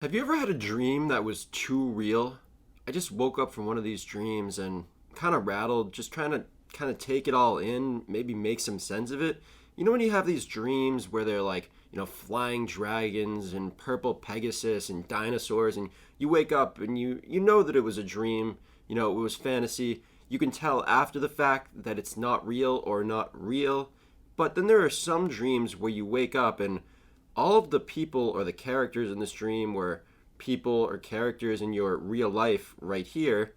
Have you ever had a dream that was too real? I just woke up from one of these dreams and kind of rattled, just trying to kind of take it all in, maybe make some sense of it. You know when you have these dreams where they're like, flying dragons and purple Pegasus and dinosaurs and you wake up and you know that it was a dream, it was fantasy. You can tell after the fact that it's not real or not real. But then there are some dreams where you wake up and all of the people or the characters in this dream were people or characters in your real life right here,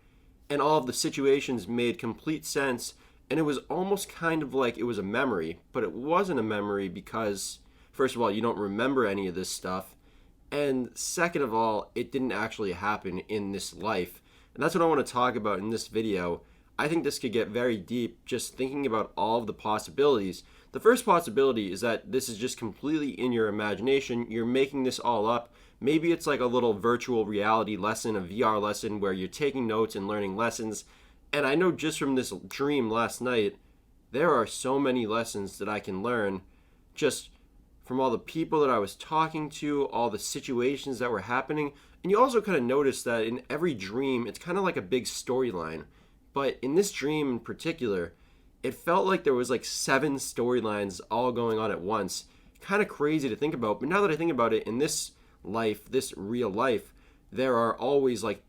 and all of the situations made complete sense, and it was almost kind of like it was a memory, but it wasn't a memory because, first of all, you don't remember any of this stuff, and second of all, it didn't actually happen in this life. And that's what I want to talk about in this video. I think this could get very deep just thinking about all of the possibilities. The first possibility is that this is just completely in your imagination. You're making this all up. Maybe it's like a little virtual reality lesson, a VR lesson where you're taking notes and learning lessons. And I know just from this dream last night, there are so many lessons that I can learn just from all the people that I was talking to, all the situations that were happening. And you also kind of notice that in every dream, it's kind of like a big storyline. But in this dream in particular, it felt like there was like 7 storylines all going on at once. Kind of crazy to think about. But now that I think about it, in this life, this real life, there are always like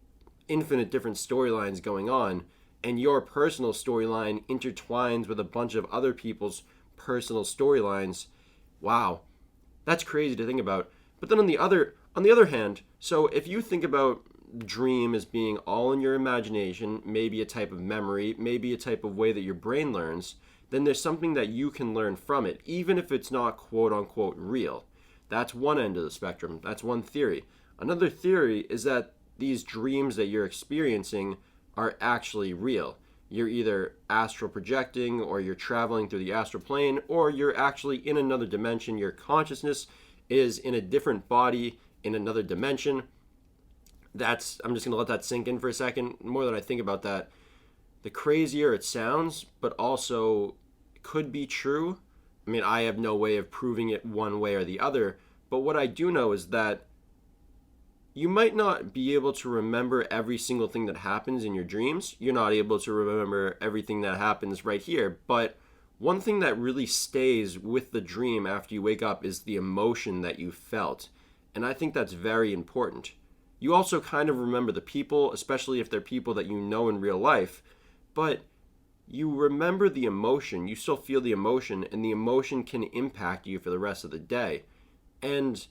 infinite different storylines going on. And your personal storyline intertwines with a bunch of other people's personal storylines. Wow, that's crazy to think about. But then on the other hand, so if you think about dream as being all in your imagination, maybe a type of memory, maybe a type of way that your brain learns, then there's something that you can learn from it, even if it's not quote unquote real. That's one end of the spectrum. That's one theory. Another theory is that these dreams that you're experiencing are actually real. You're either astral projecting, or you're traveling through the astral plane, or you're actually in another dimension. Your consciousness is in a different body in another dimension. I'm just going to let that sink in for a second. More than I think about that, the crazier it sounds, but also could be true. I mean, I have no way of proving it one way or the other, but what I do know is that you might not be able to remember every single thing that happens in your dreams. You're not able to remember everything that happens right here, but one thing that really stays with the dream after you wake up is the emotion that you felt. And I think that's very important. You also kind of remember the people, especially if they're people that you know in real life, but you remember the emotion. You still feel the emotion, and the emotion can impact you for the rest of the day. And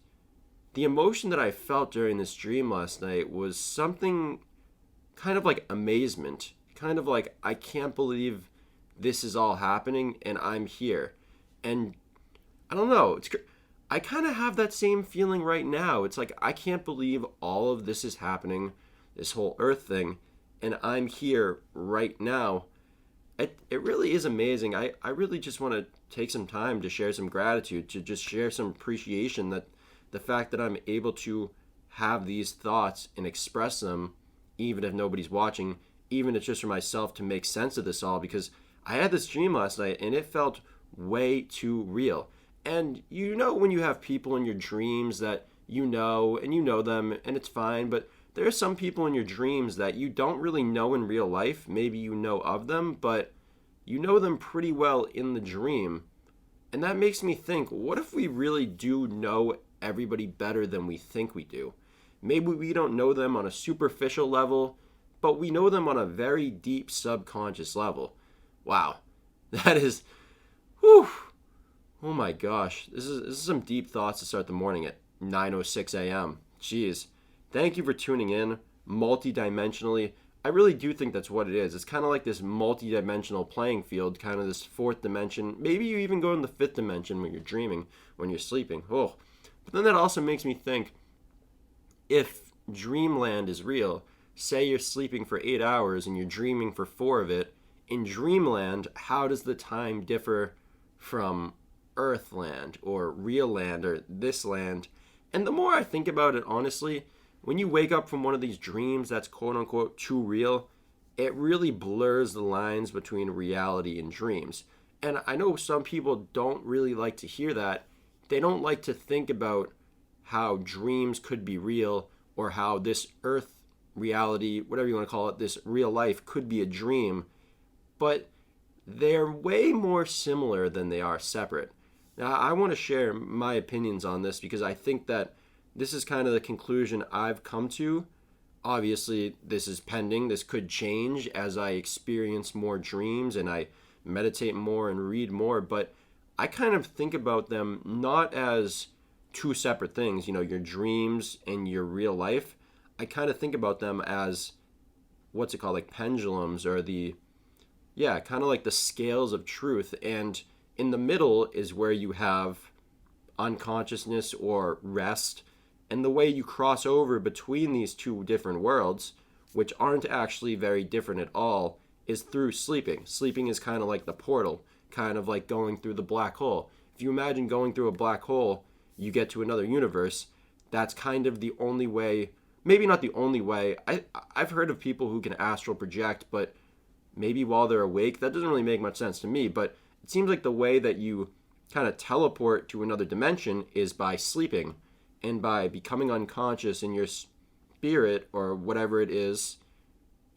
the emotion that I felt during this dream last night was something kind of like amazement, kind of like, I can't believe this is all happening and I'm here. And I don't know, I kind of have that same feeling right now. It's like, I can't believe all of this is happening, this whole Earth thing, and I'm here right now. It really is amazing. I really just want to take some time to share some gratitude, to just share some appreciation that the fact that I'm able to have these thoughts and express them, even if nobody's watching, even if it's just for myself to make sense of this all, because I had this dream last night and it felt way too real. And when you have people in your dreams that and you know them and it's fine, but there are some people in your dreams that you don't really know in real life. Maybe you know of them, but you know them pretty well in the dream. And that makes me think, what if we really do know everybody better than we think we do? Maybe we don't know them on a superficial level, but we know them on a very deep subconscious level. Wow. That is, whew. Oh my gosh. This is some deep thoughts to start the morning at 9:06 a.m. Jeez. Thank you for tuning in. Multidimensionally, I really do think that's what it is. It's kind of like this multi-dimensional playing field, kind of this 4th dimension. Maybe you even go in the 5th dimension when you're dreaming, when you're sleeping. Oh. But then that also makes me think, if dreamland is real, say you're sleeping for 8 hours and you're dreaming for 4 of it, in dreamland, how does the time differ from Earthland or real land or this land? And the more I think about it, honestly, when you wake up from one of these dreams that's quote unquote too real, it really blurs the lines between reality and dreams. And I know some people don't really like to hear that. They don't like to think about how dreams could be real, or how this earth reality, whatever you want to call it, this real life could be a dream, but they're way more similar than they are separate. Now, I want to share my opinions on this because I think that this is kind of the conclusion I've come to. Obviously, this is pending. This could change as I experience more dreams and I meditate more and read more, but I kind of think about them not as two separate things, your dreams and your real life. I kind of think about them as, what's it called, like pendulums, or kind of like the scales of truth. And in the middle is where you have unconsciousness or rest. And the way you cross over between these two different worlds, which aren't actually very different at all, is through sleeping. Sleeping is kind of like the portal, kind of like going through the black hole. If you imagine going through a black hole, you get to another universe. That's kind of the only way, maybe not the only way. I've heard of people who can astral project, but maybe while they're awake. That doesn't really make much sense to me, but it seems like the way that you kind of teleport to another dimension is by sleeping and by becoming unconscious, in your spirit, or whatever it is,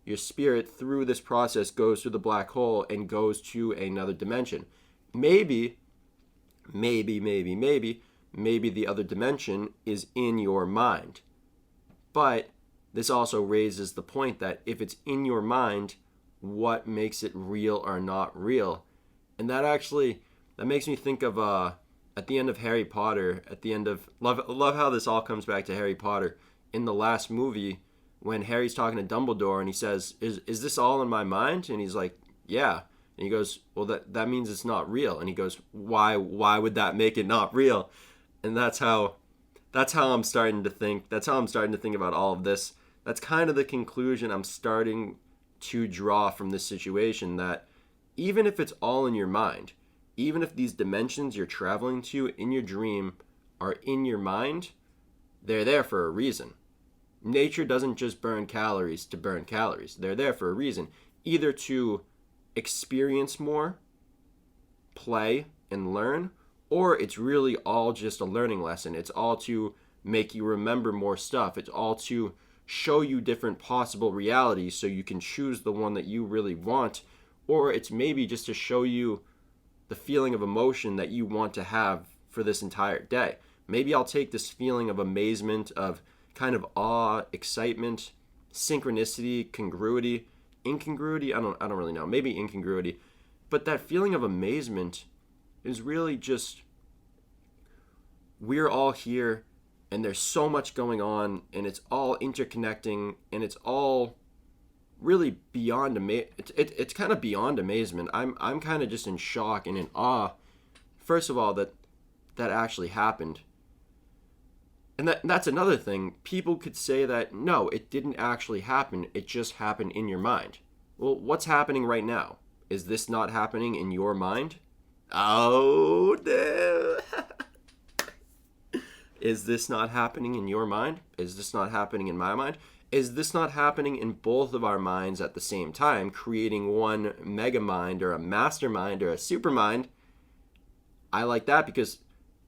your spirit through this process goes through the black hole and goes to another dimension. Maybe the other dimension is in your mind. But this also raises the point that if it's in your mind, what makes it real or not real? And that makes me think of at the end of Harry Potter, at the end of love how this all comes back to Harry Potter. In the last movie, when Harry's talking to Dumbledore and he says, is this all in my mind? And he's like, yeah. And he goes, well, that means it's not real. And he goes, why would that make it not real? And that's how I'm starting to think. That's how I'm starting to think about all of this. That's kind of the conclusion I'm starting to draw from this situation, that even if it's all in your mind, even if these dimensions you're traveling to in your dream are in your mind, they're there for a reason. Nature doesn't just burn calories to burn calories. They're there for a reason, either to experience more, play, and learn, or it's really all just a learning lesson. It's all to make you remember more stuff. It's all to show you different possible realities so you can choose the one that you really want, or it's maybe just to show you the feeling of emotion that you want to have for this entire day. Maybe I'll take this feeling of amazement, of kind of awe, excitement, synchronicity, congruity, incongruity, I don't really know, maybe incongruity, but that feeling of amazement is really just, we're all here and there's so much going on and it's all interconnecting and it's all really beyond it's kind of beyond amazement. I'm kind of just in shock and in awe, first of all, that actually happened. And that's another thing. People could say that, no, it didn't actually happen. It just happened in your mind. Well, what's happening right now? Is this not happening in your mind? Oh, no. Is this not happening in your mind? Is this not happening in my mind? Is this not happening in both of our minds at the same time, creating one mega mind or a mastermind or a super mind? I like that because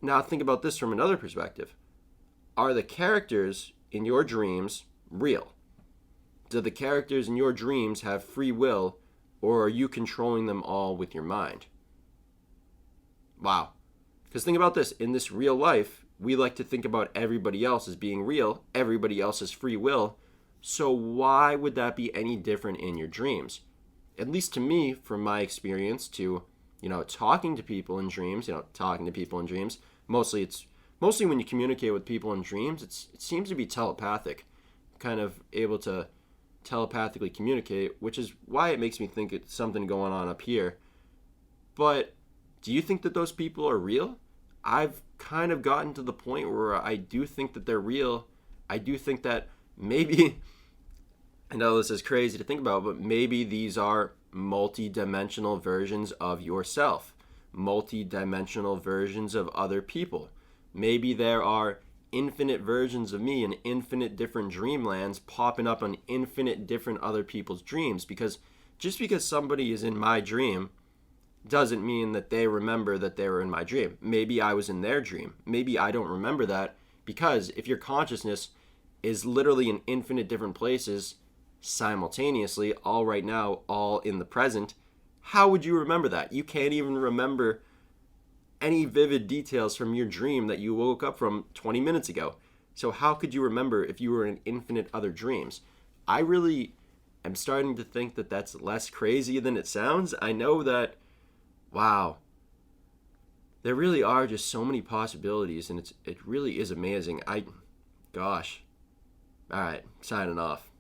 now think about this from another perspective. Are the characters in your dreams real? Do the characters in your dreams have free will, or are you controlling them all with your mind? Wow. Because think about this. In this real life, we like to think about everybody else as being real, everybody else has free will. So why would that be any different in your dreams? At least to me, from my experience to, talking to people in dreams, mostly when you communicate with people in dreams, it seems to be telepathic, kind of able to telepathically communicate, which is why it makes me think it's something going on up here. But do you think that those people are real? I've kind of gotten to the point where I do think that they're real. I do think that maybe, I know this is crazy to think about, but maybe these are multi-dimensional versions of yourself, multi-dimensional versions of other people. Maybe there are infinite versions of me in infinite different dreamlands popping up on infinite different other people's dreams, because just because somebody is in my dream doesn't mean that they remember that they were in my dream. Maybe I was in their dream. Maybe I don't remember that, Because if your consciousness is literally in infinite different places simultaneously, all right now, all in the present, how would you remember that? You can't even remember any vivid details from your dream that you woke up from 20 minutes ago. So how could you remember if you were in infinite other dreams? I really am starting to think that that's less crazy than it sounds. I know that, wow, there really are just so many possibilities, and it really is amazing. Gosh. All right, signing off.